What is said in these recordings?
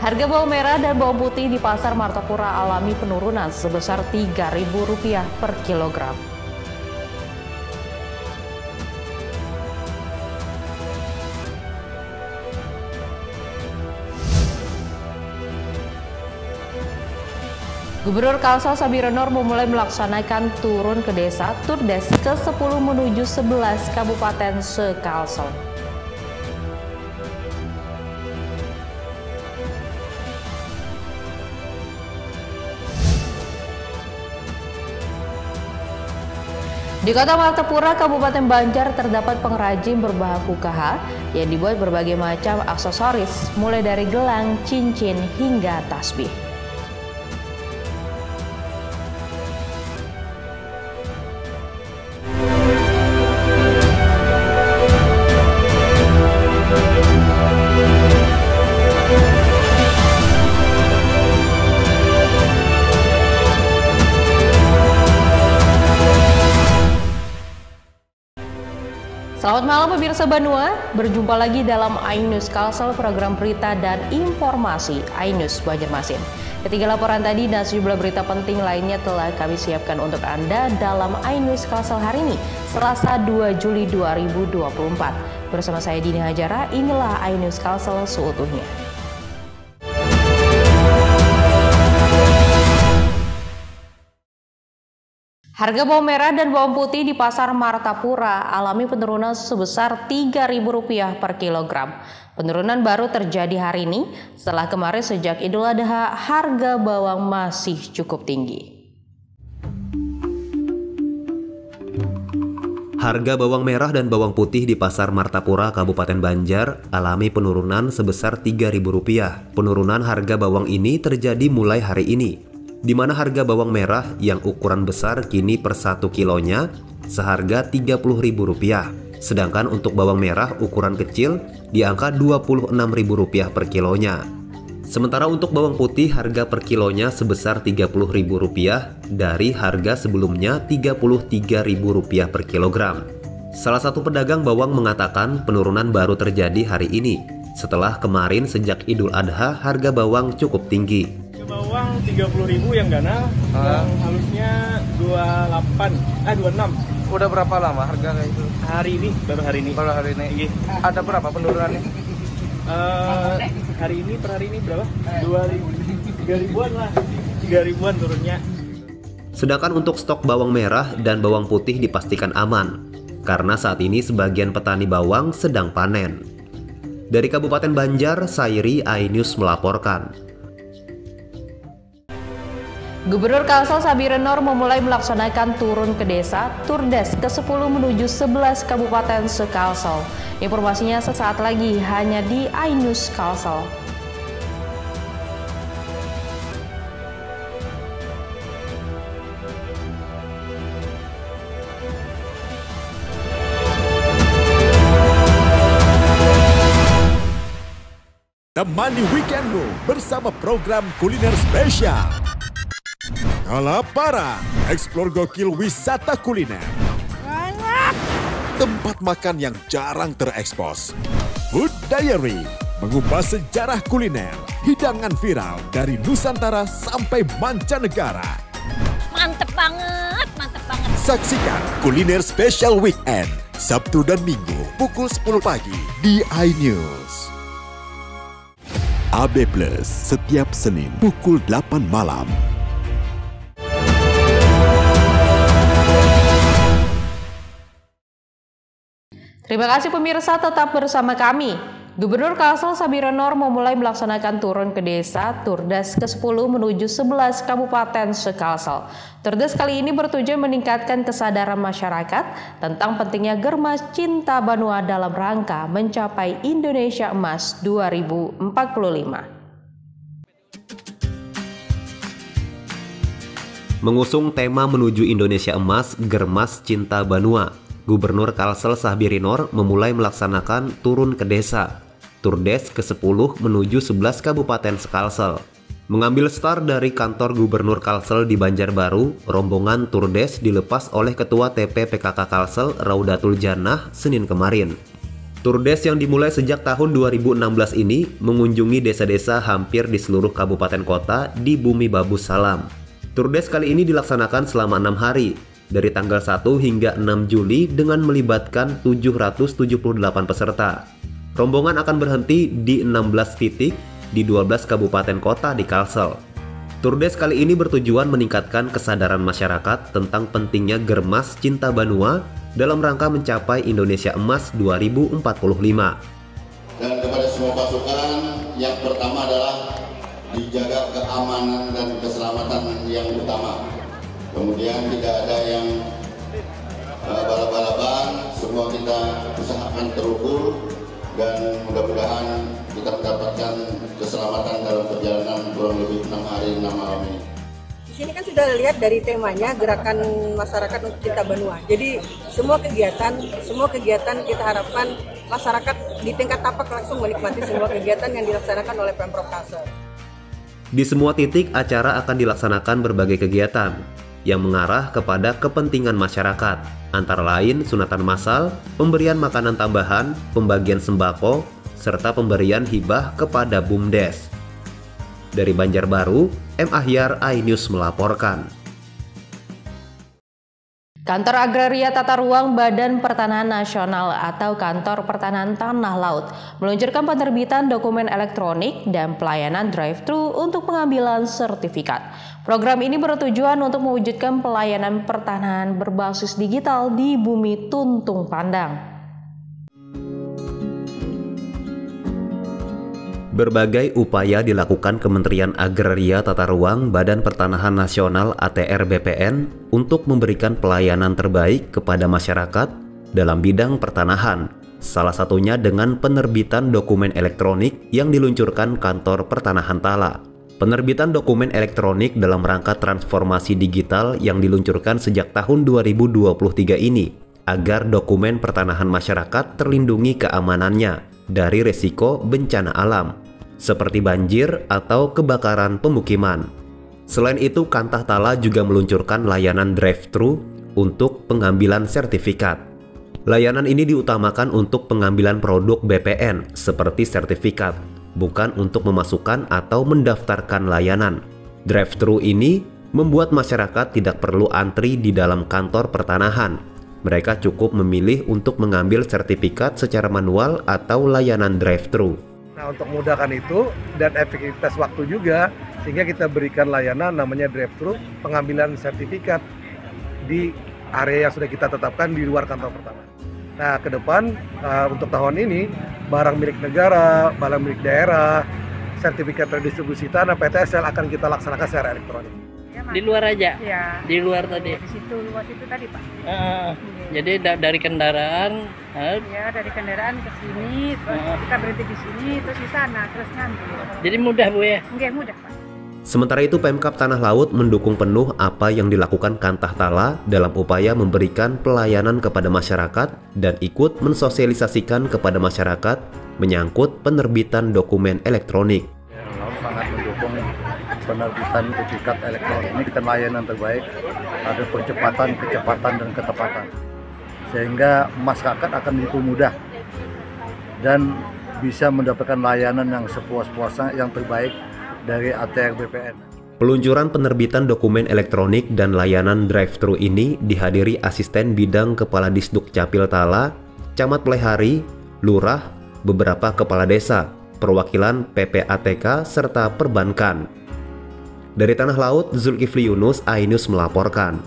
Harga bawang merah dan bawang putih di Pasar Martapura alami penurunan sebesar Rp3.000 per kilogram. Gubernur Kalsel Sabirenor memulai melaksanakan turun ke desa Turdes ke-10 menuju 11 kabupaten se-Kalsel. Di Kota Martapura, Kabupaten Banjar terdapat pengrajin berbahan KH yang dibuat berbagai macam aksesoris, mulai dari gelang, cincin, hingga tasbih. Selamat malam pemirsa Banua, berjumpa lagi dalam iNews Kalsel, program berita dan informasi iNews Banjarmasin. Ketiga laporan tadi dan sejumlah berita penting lainnya telah kami siapkan untuk Anda dalam iNews Kalsel hari ini, Selasa 2 Juli 2024. Bersama saya Dini Hajara, inilah iNews Kalsel seutuhnya. Harga bawang merah dan bawang putih di Pasar Martapura alami penurunan sebesar Rp3.000 per kilogram. Penurunan baru terjadi hari ini setelah kemarin sejak Idul Adha harga bawang masih cukup tinggi. Harga bawang merah dan bawang putih di Pasar Martapura, Kabupaten Banjar alami penurunan sebesar Rp3.000. Penurunan harga bawang ini terjadi mulai hari ini, di mana harga bawang merah yang ukuran besar kini per 1 kilonya seharga Rp30.000. Sedangkan untuk bawang merah ukuran kecil di angka Rp26.000 per kilonya. Sementara untuk bawang putih harga per kilonya sebesar Rp30.000 dari harga sebelumnya Rp33.000 per kilogram. Salah satu pedagang bawang mengatakan penurunan baru terjadi hari ini setelah kemarin sejak Idul Adha harga bawang cukup tinggi. Bawang 30.000 yang ganal, yang halusnya 26. Udah berapa lama harga kayak itu? Hari ini, baru hari ini. Baru hari ini. Iya. Ada berapa penurunannya? Hari ini per hari ini berapa? 2.000, 3.000-an lah. 3.000-an turunnya. Sedangkan untuk stok bawang merah dan bawang putih dipastikan aman, karena saat ini sebagian petani bawang sedang panen. Dari Kabupaten Banjar, Sairi, iNews melaporkan. Gubernur Kalsel Sabirenor memulai melaksanakan turun ke desa Turdes ke-10 menuju 11 kabupaten se-Kalsel. Informasinya sesaat lagi hanya di iNews Kalsel. Temani weekendmu bersama program kuliner spesial. Kalaparan, eksplor gokil wisata kuliner. Tempat makan yang jarang terekspos. Food Diary, mengupas sejarah kuliner, hidangan viral dari Nusantara sampai mancanegara. Mantep banget, mantep banget. Saksikan Kuliner Spesial Weekend, Sabtu dan Minggu, pukul 10 pagi di iNews. AB Plus, setiap Senin, pukul 8 malam. Terima kasih pemirsa, tetap bersama kami. Gubernur Kalsel Sabirenor memulai melaksanakan turun ke desa Turdes ke-10 menuju 11 kabupaten se-Kalsel. Turdes kali ini bertujuan meningkatkan kesadaran masyarakat tentang pentingnya Germas Cinta Banua dalam rangka mencapai Indonesia Emas 2045. Mengusung tema menuju Indonesia Emas, Germas Cinta Banua, Gubernur Kalsel Sabirenor memulai melaksanakan turun ke desa Turdes ke-10 menuju 11 kabupaten se-Kalsel. Mengambil start dari kantor Gubernur Kalsel di Banjarbaru, rombongan Turdes dilepas oleh Ketua TP PKK Kalsel Raudatul Jannah Senin kemarin. Turdes yang dimulai sejak tahun 2016 ini mengunjungi desa-desa hampir di seluruh kabupaten kota di Bumi Babus Salam. Turdes kali ini dilaksanakan selama 6 hari, dari tanggal 1 hingga 6 Juli dengan melibatkan 778 peserta. Rombongan akan berhenti di 16 titik di 12 kabupaten kota di Kalsel. Turdes kali ini bertujuan meningkatkan kesadaran masyarakat tentang pentingnya Germas Cinta Banua dalam rangka mencapai Indonesia Emas 2045. Dan kepada semua pasukan, yang pertama adalah dijaga keamanan dan keselamatan yang utama. Kemudian tidak ada yang balap-balapan, semua kita usahakan terukur dan mudah-mudahan kita mendapatkan keselamatan dalam perjalanan kurang lebih 6 hari 6 malam ini. Di sini kan sudah lihat dari temanya Gerakan Masyarakat untuk Cinta Banua. Jadi semua kegiatan kita harapkan masyarakat di tingkat tapak langsung menikmati semua kegiatan yang dilaksanakan oleh Pemprov Kalsel. Di semua titik acara akan dilaksanakan berbagai kegiatan yang mengarah kepada kepentingan masyarakat, antara lain sunatan massal, pemberian makanan tambahan, pembagian sembako, serta pemberian hibah kepada BUMDes. Dari Banjarbaru, M. Ahyar, iNews melaporkan. Kantor Agraria Tata Ruang Badan Pertanahan Nasional atau Kantor Pertanahan Tanah Laut meluncurkan penerbitan dokumen elektronik dan pelayanan drive-thru untuk pengambilan sertifikat. Program ini bertujuan untuk mewujudkan pelayanan pertanahan berbasis digital di bumi tuntung pandang. Berbagai upaya dilakukan Kementerian Agraria Tata Ruang Badan Pertanahan Nasional ATR BPN untuk memberikan pelayanan terbaik kepada masyarakat dalam bidang pertanahan. Salah satunya dengan penerbitan dokumen elektronik yang diluncurkan Kantor Pertanahan Tala. Penerbitan dokumen elektronik dalam rangka transformasi digital yang diluncurkan sejak tahun 2023 ini agar dokumen pertanahan masyarakat terlindungi keamanannya dari risiko bencana alam seperti banjir atau kebakaran pemukiman. Selain itu, Kantah Tala juga meluncurkan layanan drive-thru untuk pengambilan sertifikat. Layanan ini diutamakan untuk pengambilan produk BPN seperti sertifikat, bukan untuk memasukkan atau mendaftarkan layanan. Drive-thru ini membuat masyarakat tidak perlu antri di dalam kantor pertanahan. Mereka cukup memilih untuk mengambil sertifikat secara manual atau layanan drive-thru. Nah, untuk memudahkan itu dan efektivitas waktu juga, sehingga kita berikan layanan namanya drive-thru pengambilan sertifikat di area yang sudah kita tetapkan di luar kantor pertanahan. Nah, ke depan untuk tahun ini barang milik negara, barang milik daerah, sertifikat redistribusi tanah PTSL akan kita laksanakan secara elektronik. Di luar aja? Ya. Di luar tadi? Di situ, luar situ tadi Pak. Jadi dari kendaraan? Ya, dari kendaraan ke sini, terus kita berhenti di sini, terus di sana, terus ngambil. Jadi mudah Bu ya? Enggak mudah Pak. Sementara itu, Pemkab Tanah Laut mendukung penuh apa yang dilakukan Kantah Tala dalam upaya memberikan pelayanan kepada masyarakat dan ikut mensosialisasikan kepada masyarakat menyangkut penerbitan dokumen elektronik. Laut sangat mendukung penerbitan sertifikat elektronik ini dengan layanan terbaik, ada percepatan, kecepatan, dan ketepatan. Sehingga masyarakat akan dipermudah dan bisa mendapatkan layanan yang sepuas-puasnya yang terbaik dari ATR BPN. Peluncuran penerbitan dokumen elektronik dan layanan drive-thru ini dihadiri Asisten Bidang Kepala Disduk Capil Tala, Camat Plehari, Lurah, beberapa kepala desa, perwakilan PPATK, serta perbankan. Dari Tanah Laut, Zulkifli Yunus, iNews melaporkan.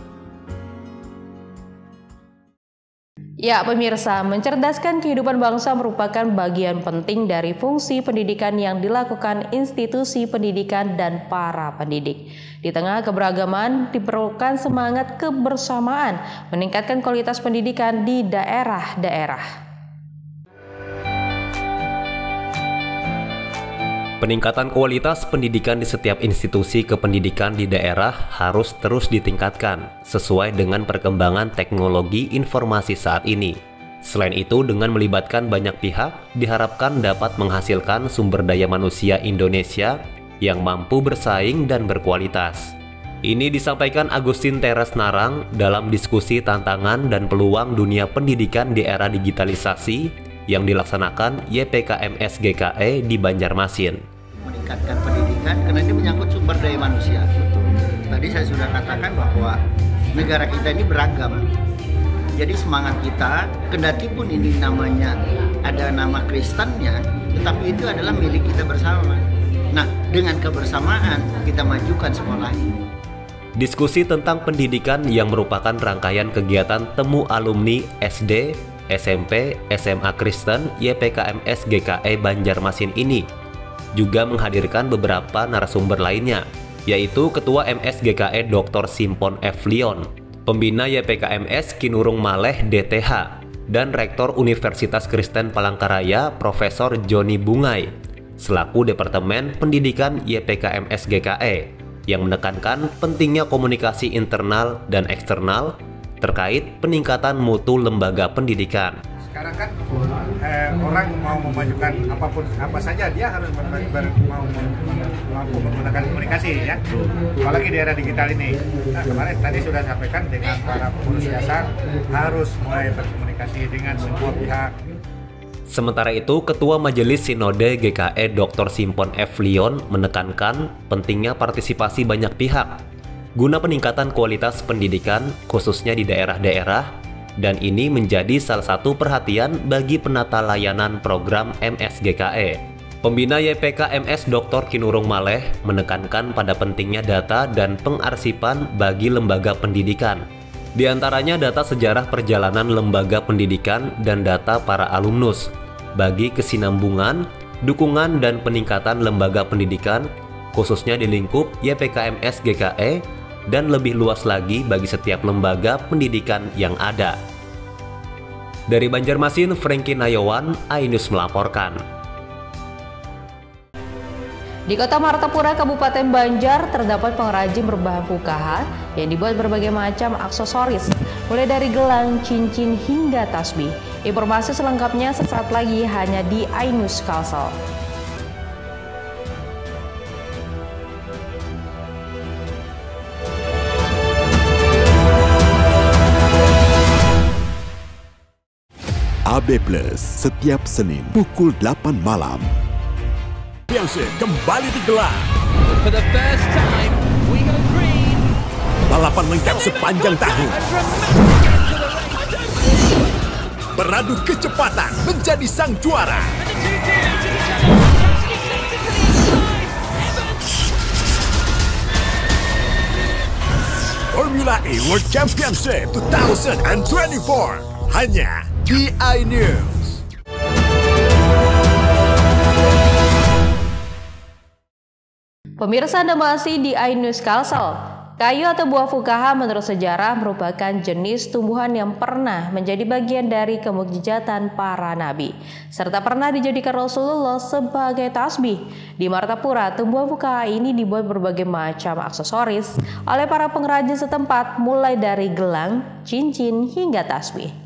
Ya, pemirsa, mencerdaskan kehidupan bangsa merupakan bagian penting dari fungsi pendidikan yang dilakukan institusi pendidikan dan para pendidik. Di tengah keberagaman, diperlukan semangat kebersamaan, meningkatkan kualitas pendidikan di daerah-daerah. Peningkatan kualitas pendidikan di setiap institusi kependidikan di daerah harus terus ditingkatkan sesuai dengan perkembangan teknologi informasi saat ini. Selain itu, dengan melibatkan banyak pihak, diharapkan dapat menghasilkan sumber daya manusia Indonesia yang mampu bersaing dan berkualitas. Ini disampaikan Agustin Teres Narang dalam diskusi tantangan dan peluang dunia pendidikan di era digitalisasi yang dilaksanakan YPKMS GKE di Banjarmasin. Meningkatkan pendidikan karena ini menyangkut sumber daya manusia. Tadi saya sudah katakan bahwa negara kita ini beragam. Jadi semangat kita, kendati pun ini namanya ada nama Kristennya, tetapi itu adalah milik kita bersama. Nah, dengan kebersamaan kita majukan sekolah ini. Diskusi tentang pendidikan yang merupakan rangkaian kegiatan temu alumni SD, SMP, SMA Kristen YPKMS GKE Banjarmasin ini juga menghadirkan beberapa narasumber lainnya, yaitu Ketua MS GKE Dr. Simpon F. Leon, Pembina YPKMS Kinurung Maleh DTH, dan Rektor Universitas Kristen Palangkaraya Profesor Joni Bungai, selaku Departemen Pendidikan YPKMS GKE, yang menekankan pentingnya komunikasi internal dan eksternal terkait peningkatan mutu lembaga pendidikan. Sekarang kan orang mau memajukan apa saja dia harus mampu menggunakan komunikasi ya, apalagi di era digital ini. Nah, kemarin tadi sudah sampaikan dengan para pengurus dasar harus mulai berkomunikasi dengan semua pihak. Sementara itu, Ketua Majelis Sinode GKE Dr. Simpon F. Leon menekankan pentingnya partisipasi banyak pihak guna peningkatan kualitas pendidikan khususnya di daerah-daerah, dan ini menjadi salah satu perhatian bagi penata layanan program MS GKE. Pembina YPKMS Dr. Kinurung Maleh menekankan pada pentingnya data dan pengarsipan bagi lembaga pendidikan. Di antaranya data sejarah perjalanan lembaga pendidikan dan data para alumnus bagi kesinambungan, dukungan dan peningkatan lembaga pendidikan khususnya di lingkup YPKMS GKE dan lebih luas lagi bagi setiap lembaga pendidikan yang ada. Dari Banjarmasin, Franky Nayawan, iNews melaporkan. Di Kota Martapura, Kabupaten Banjar, terdapat pengrajin berbahan fukaha yang dibuat berbagai macam aksesoris, mulai dari gelang, cincin, hingga tasbih. Informasi selengkapnya sesaat lagi hanya di iNews Kalsel. AB Plus setiap Senin pukul 8 malam. Championship kembali digelar. For the first time, we go green. Balapan lengkap sepanjang tahun. Beradu kecepatan menjadi sang juara. Formula E World Championship 2024 hanya di iNews. Pemirsa, Anda masih di iNews Kalsel. Kayu atau buah fukaha menurut sejarah merupakan jenis tumbuhan yang pernah menjadi bagian dari kemukjizatan para nabi, serta pernah dijadikan Rasulullah sebagai tasbih. Di Martapura, tumbuhan fukaha ini dibuat berbagai macam aksesoris oleh para pengrajin setempat, mulai dari gelang, cincin, hingga tasbih.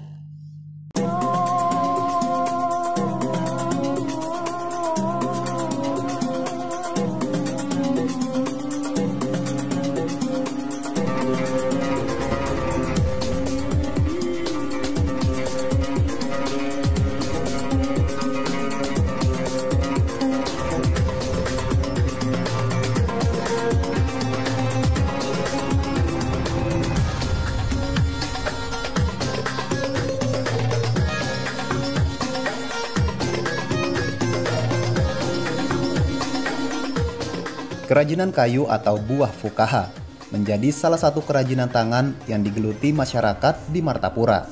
Kerajinan kayu atau buah fukaha menjadi salah satu kerajinan tangan yang digeluti masyarakat di Martapura.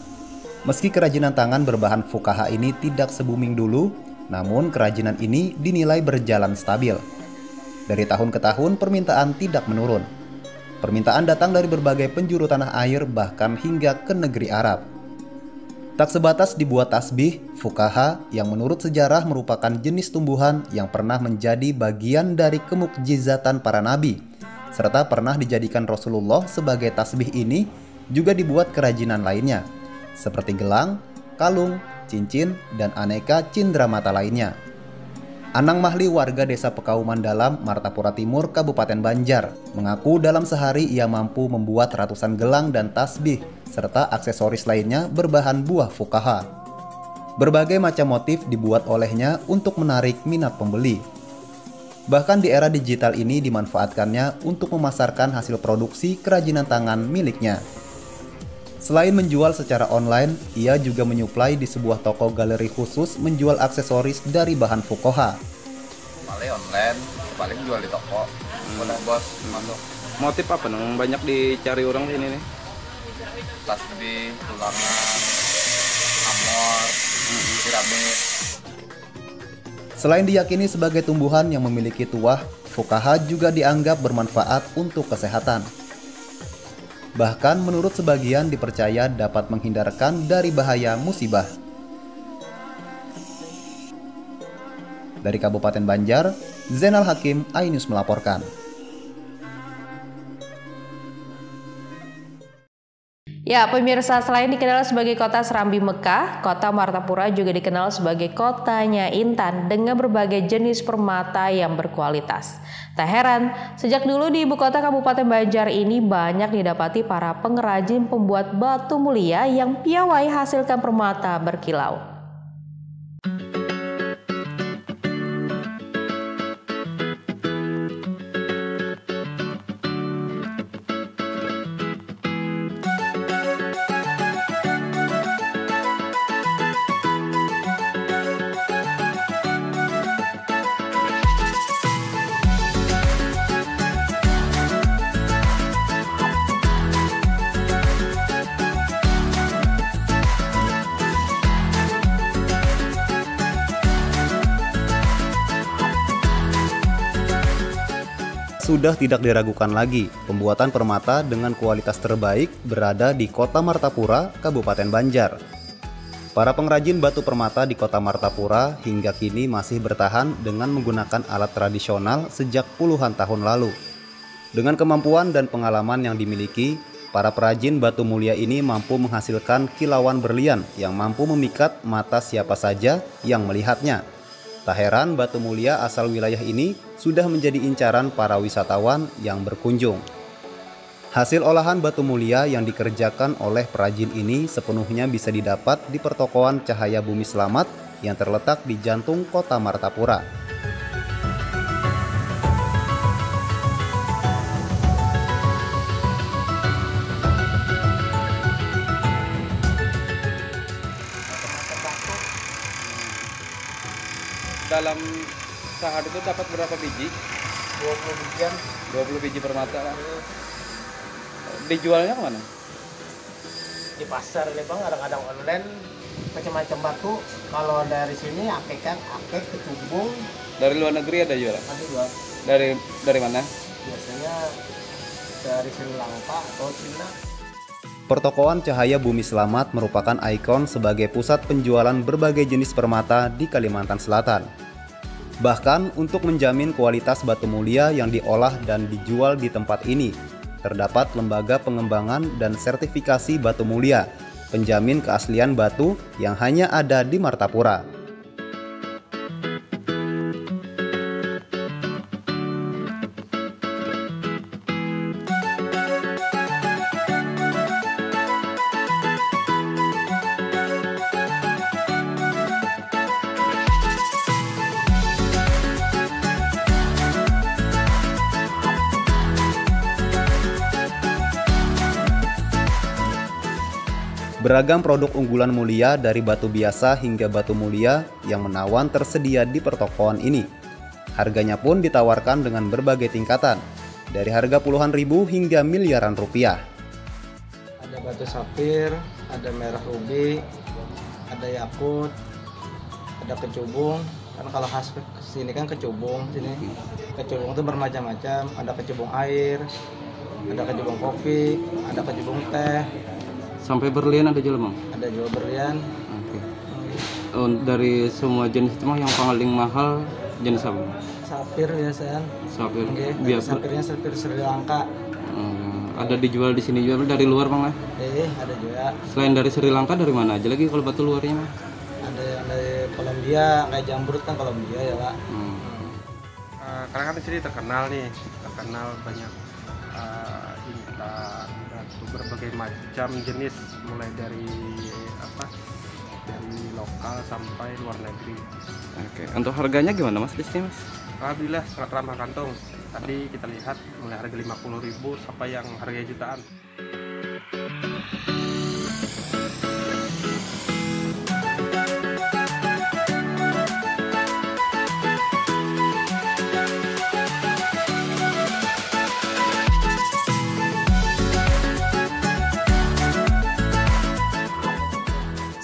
Meski kerajinan tangan berbahan fukaha ini tidak se-booming dulu, namun kerajinan ini dinilai berjalan stabil. Dari tahun ke tahun permintaan tidak menurun. Permintaan datang dari berbagai penjuru tanah air, bahkan hingga ke negeri Arab. Tak sebatas dibuat tasbih, fukaha yang menurut sejarah merupakan jenis tumbuhan yang pernah menjadi bagian dari kemukjizatan para nabi, serta pernah dijadikan Rasulullah sebagai tasbih ini juga dibuat kerajinan lainnya, seperti gelang, kalung, cincin, dan aneka cindramata lainnya. Anang Mahli, warga desa Pekauman Dalam, Martapura Timur, Kabupaten Banjar, mengaku dalam sehari ia mampu membuat ratusan gelang dan tasbih, serta aksesoris lainnya berbahan buah fukaha. Berbagai macam motif dibuat olehnya untuk menarik minat pembeli. Bahkan di era digital ini dimanfaatkannya untuk memasarkan hasil produksi kerajinan tangan miliknya. Selain menjual secara online, ia juga menyuplai di sebuah toko galeri khusus menjual aksesoris dari bahan fukoha. Paling online, paling jual di toko. Bos, masuk. Motif apa yang banyak dicari orang di sini nih? Tasbih, tulangan, amor, piramid. Selain diyakini sebagai tumbuhan yang memiliki tuah, fukaha juga dianggap bermanfaat untuk kesehatan. Bahkan menurut sebagian dipercaya dapat menghindarkan dari bahaya musibah. Dari Kabupaten Banjar, Zainal Hakim, iNews melaporkan. Ya, pemirsa, selain dikenal sebagai kota Serambi Mekah, kota Martapura juga dikenal sebagai kotanya Intan dengan berbagai jenis permata yang berkualitas. Tak heran, sejak dulu di ibu kota Kabupaten Banjar ini banyak didapati para pengrajin pembuat batu mulia yang piawai hasilkan permata berkilau. Sudah tidak diragukan lagi, pembuatan permata dengan kualitas terbaik berada di Kota Martapura, Kabupaten Banjar. Para pengrajin batu permata di Kota Martapura hingga kini masih bertahan dengan menggunakan alat tradisional sejak puluhan tahun lalu. Dengan kemampuan dan pengalaman yang dimiliki, para perajin batu mulia ini mampu menghasilkan kilauan berlian yang mampu memikat mata siapa saja yang melihatnya. Tak heran batu mulia asal wilayah ini sudah menjadi incaran para wisatawan yang berkunjung. Hasil olahan batu mulia yang dikerjakan oleh perajin ini sepenuhnya bisa didapat di pertokoan Cahaya Bumi Selamat yang terletak di jantung Kota Martapura. Dalam sehari itu dapat berapa biji? 20 bijian. 20 biji permata kan? Dijualnya kemana? Di pasar nih bang, kadang-kadang online macam-macam batu. Kalau dari sini akek kecubung. Dari luar negeri ada jualan? Ada jual. Dari mana? Biasanya dari Sri Lanka atau Cina. Pertokoan Cahaya Bumi Selamat merupakan ikon sebagai pusat penjualan berbagai jenis permata di Kalimantan Selatan. Bahkan untuk menjamin kualitas batu mulia yang diolah dan dijual di tempat ini, terdapat lembaga pengembangan dan sertifikasi batu mulia, penjamin keaslian batu yang hanya ada di Martapura. Beragam produk unggulan mulia dari batu biasa hingga batu mulia yang menawan tersedia di pertokoan ini. Harganya pun ditawarkan dengan berbagai tingkatan, dari harga puluhan ribu hingga miliaran rupiah. Ada batu sapir, ada merah ruby, ada yakut, ada kecubung. Kan kalau khas sini kan kecubung, kecubung itu bermacam-macam. Ada kecubung air, ada kecubung kopi, ada kecubung teh. Sampai berlian ada jual bang? Ada jual berlian. Oke. Dari semua jenis itu yang paling mahal jenis apa? Sapir biasanya. Sapir. Biasa. Sapirnya sapir Sri Lanka. Ada dijual di sini juga dari luar bang? Ada juga. Selain dari Sri Lanka dari mana aja lagi kalau batu luarnya? Ada yang dari Kolombia, kayak jambrut kan Kolombia ya pak. Karena kan di sini terkenal banyak intan, berbagai macam jenis, mulai dari dari lokal sampai luar negeri. Oke, untuk harganya gimana Mas di sini Mas? Alhamdulillah sangat ramah kantong. Tadi kita lihat mulai harga 50.000 sampai yang harga jutaan.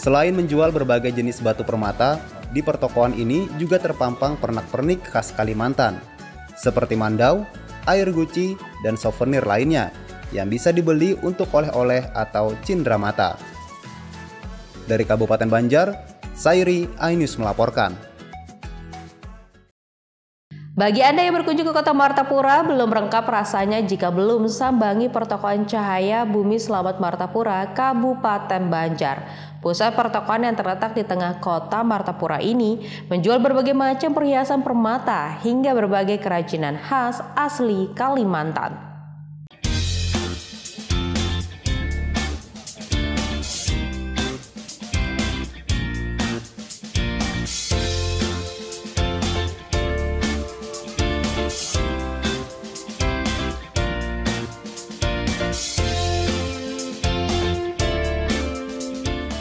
Selain menjual berbagai jenis batu permata, di pertokoan ini juga terpampang pernak-pernik khas Kalimantan, seperti mandau, air guci, dan souvenir lainnya yang bisa dibeli untuk oleh-oleh atau cindera mata. Dari Kabupaten Banjar, Sairi, iNews melaporkan. Bagi Anda yang berkunjung ke Kota Martapura, belum lengkap rasanya jika belum sambangi pertokoan Cahaya Bumi Selamat Martapura, Kabupaten Banjar. Pusat pertokoan yang terletak di tengah Kota Martapura ini menjual berbagai macam perhiasan permata hingga berbagai kerajinan khas asli Kalimantan.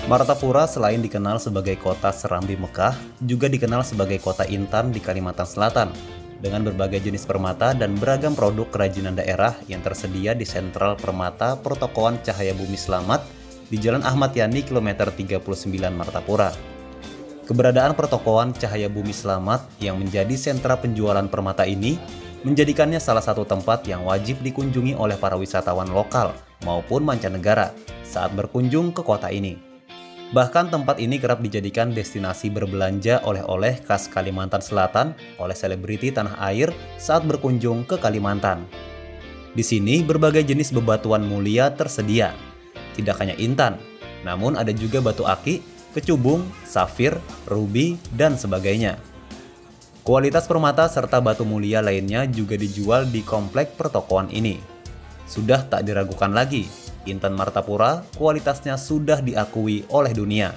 Martapura selain dikenal sebagai kota Serambi Mekah, juga dikenal sebagai kota Intan di Kalimantan Selatan, dengan berbagai jenis permata dan beragam produk kerajinan daerah yang tersedia di sentral permata pertokoan Cahaya Bumi Selamat di Jalan Ahmad Yani kilometer 39 Martapura. Keberadaan pertokoan Cahaya Bumi Selamat yang menjadi sentra penjualan permata ini menjadikannya salah satu tempat yang wajib dikunjungi oleh para wisatawan lokal maupun mancanegara saat berkunjung ke kota ini. Bahkan tempat ini kerap dijadikan destinasi berbelanja oleh-oleh khas Kalimantan Selatan oleh selebriti tanah air saat berkunjung ke Kalimantan. Di sini berbagai jenis bebatuan mulia tersedia. Tidak hanya intan, namun ada juga batu aki, kecubung, safir, rubi, dan sebagainya. Kualitas permata serta batu mulia lainnya juga dijual di komplek pertokoan ini. Sudah tak diragukan lagi, intan Martapura kualitasnya sudah diakui oleh dunia.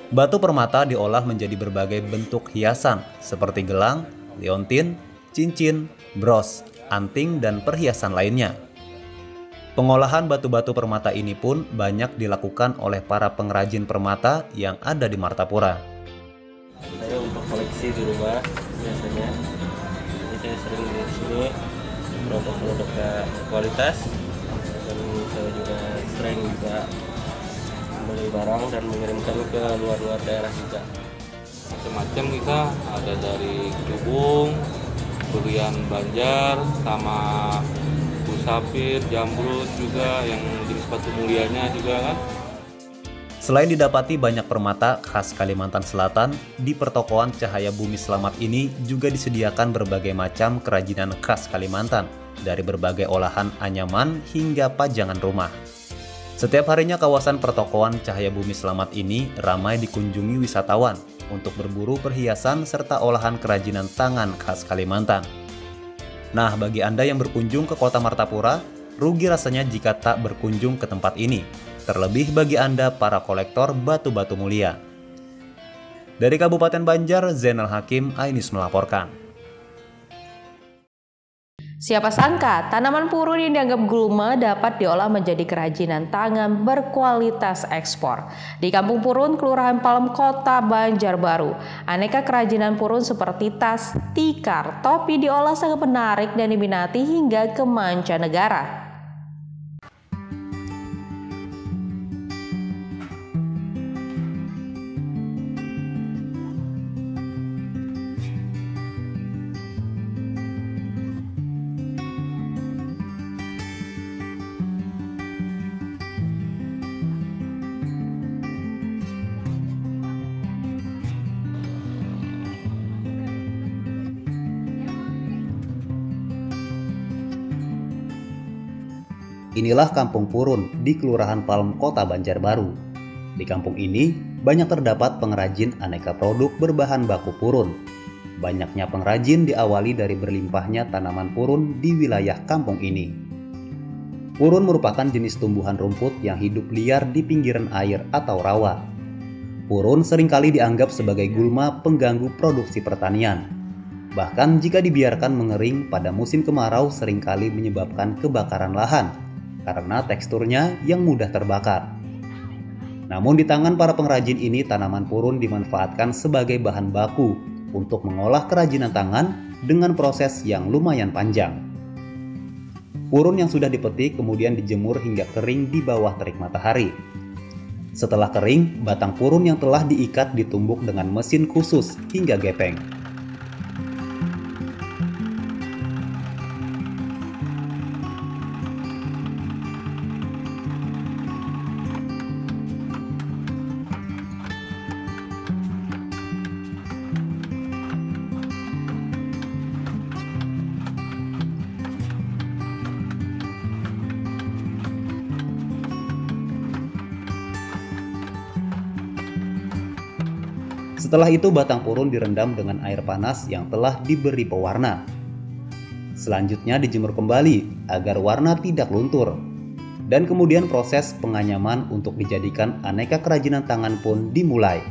Batu permata diolah menjadi berbagai bentuk hiasan seperti gelang, liontin, cincin, bros, anting, dan perhiasan lainnya. Pengolahan batu-batu permata ini pun banyak dilakukan oleh para pengrajin permata yang ada di Martapura. Saya untuk koleksi di rumah biasanya, jadi saya sering di sini produk-produk kualitas. Dan saya juga sering membeli barang dan mengirimkan ke luar-luar daerah juga. Macam-macam kita ada dari kecubung, durian Banjar, sama safir, jamrut juga yang jenis batu mulianya juga kan. Selain didapati banyak permata khas Kalimantan Selatan, di pertokoan Cahaya Bumi Selamat ini juga disediakan berbagai macam kerajinan khas Kalimantan, dari berbagai olahan anyaman hingga pajangan rumah. Setiap harinya kawasan pertokoan Cahaya Bumi Selamat ini ramai dikunjungi wisatawan untuk berburu perhiasan serta olahan kerajinan tangan khas Kalimantan. Nah, bagi Anda yang berkunjung ke Kota Martapura, rugi rasanya jika tak berkunjung ke tempat ini. Terlebih bagi Anda para kolektor batu-batu mulia. Dari Kabupaten Banjar, Zainal Hakim, iNews melaporkan. Siapa sangka tanaman purun yang dianggap gulma dapat diolah menjadi kerajinan tangan berkualitas ekspor. Di Kampung Purun, Kelurahan Palem, Kota Banjarbaru, aneka kerajinan purun seperti tas, tikar, topi diolah sangat menarik dan diminati hingga ke mancanegara. Inilah Kampung Purun di Kelurahan Palem, Kota Banjarbaru. Di kampung ini banyak terdapat pengrajin aneka produk berbahan baku purun. Banyaknya pengrajin diawali dari berlimpahnya tanaman purun di wilayah kampung ini. Purun merupakan jenis tumbuhan rumput yang hidup liar di pinggiran air atau rawa. Purun seringkali dianggap sebagai gulma pengganggu produksi pertanian. Bahkan jika dibiarkan mengering pada musim kemarau seringkali menyebabkan kebakaran lahan karena teksturnya yang mudah terbakar. Namun di tangan para pengrajin ini tanaman purun dimanfaatkan sebagai bahan baku untuk mengolah kerajinan tangan dengan proses yang lumayan panjang. Purun yang sudah dipetik kemudian dijemur hingga kering di bawah terik matahari. Setelah kering, batang purun yang telah diikat ditumbuk dengan mesin khusus hingga gepeng. Setelah itu batang purun direndam dengan air panas yang telah diberi pewarna. Selanjutnya dijemur kembali agar warna tidak luntur. Dan kemudian proses penganyaman untuk dijadikan aneka kerajinan tangan pun dimulai.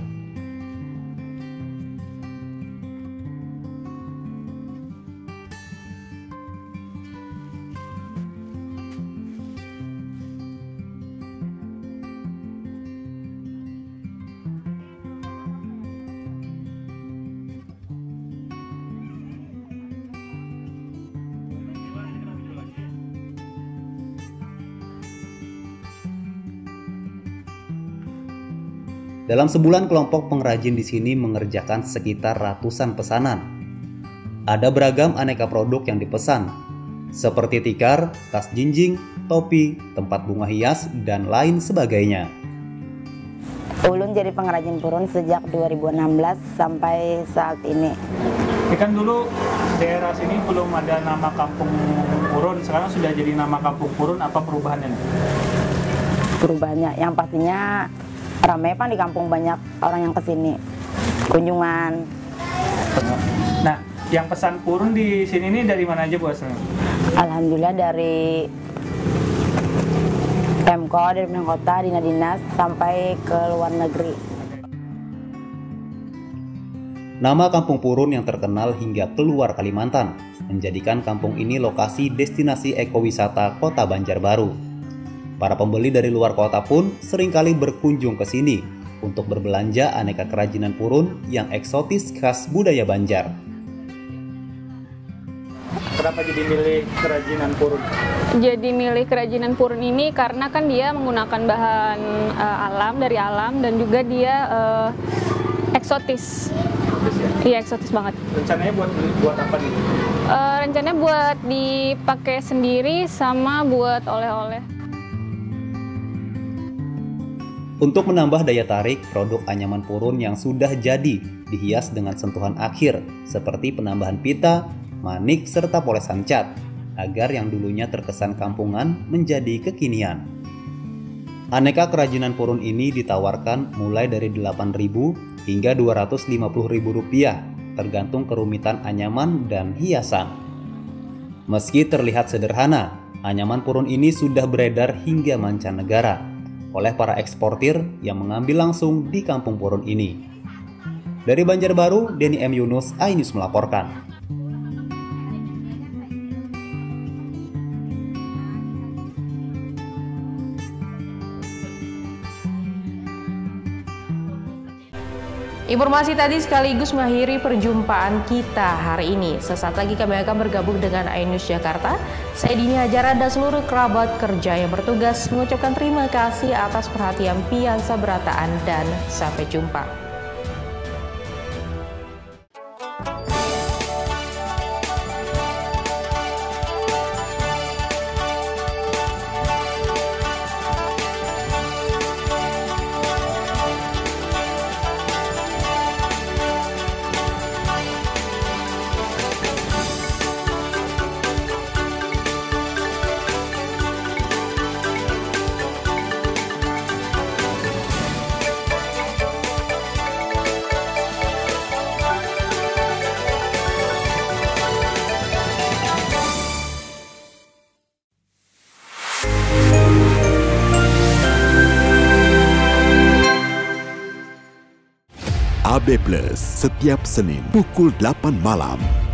Dalam sebulan kelompok pengrajin di sini mengerjakan sekitar ratusan pesanan. Ada beragam aneka produk yang dipesan, seperti tikar, tas jinjing, topi, tempat bunga hias, dan lain sebagainya. Ulun jadi pengrajin purun sejak 2016 sampai saat ini. Ini kan dulu daerah sini belum ada nama kampung purun, sekarang sudah jadi nama kampung purun. Apa perubahannya? Perubahannya yang pastinya ramai kan di kampung, banyak orang yang kesini kunjungan. Nah, yang pesan purun di sini ini dari mana aja Bu asalnya? Alhamdulillah dari Pemko, dari kota, dinas sampai ke luar negeri. Nama kampung purun yang terkenal hingga keluar Kalimantan menjadikan kampung ini lokasi destinasi ekowisata Kota Banjarbaru. Para pembeli dari luar kota pun seringkali berkunjung ke sini untuk berbelanja aneka kerajinan purun yang eksotis khas budaya Banjar. Kenapa jadi milih kerajinan purun? Jadi milih kerajinan purun ini karena kan dia menggunakan bahan dari alam dan juga dia eksotis. Iya, eksotis banget. Rencananya buat apa nih? Rencananya buat dipakai sendiri sama buat oleh-oleh. Untuk menambah daya tarik, produk anyaman purun yang sudah jadi dihias dengan sentuhan akhir seperti penambahan pita, manik, serta polesan cat agar yang dulunya terkesan kampungan menjadi kekinian. Aneka kerajinan purun ini ditawarkan mulai dari Rp8.000 hingga Rp250.000 tergantung kerumitan anyaman dan hiasan. Meski terlihat sederhana, anyaman purun ini sudah beredar hingga mancanegara oleh para eksportir yang mengambil langsung di kampung purun ini. Dari Banjarbaru, Denny M. Yunus, iNews melaporkan. Informasi tadi sekaligus mengakhiri perjumpaan kita hari ini. Sesaat lagi kami akan bergabung dengan iNews Jakarta. Saya Dini Hajara dan seluruh kerabat kerja yang bertugas mengucapkan terima kasih atas perhatian piasa berataan dan sampai jumpa. AB Plus setiap Senin pukul 8 malam.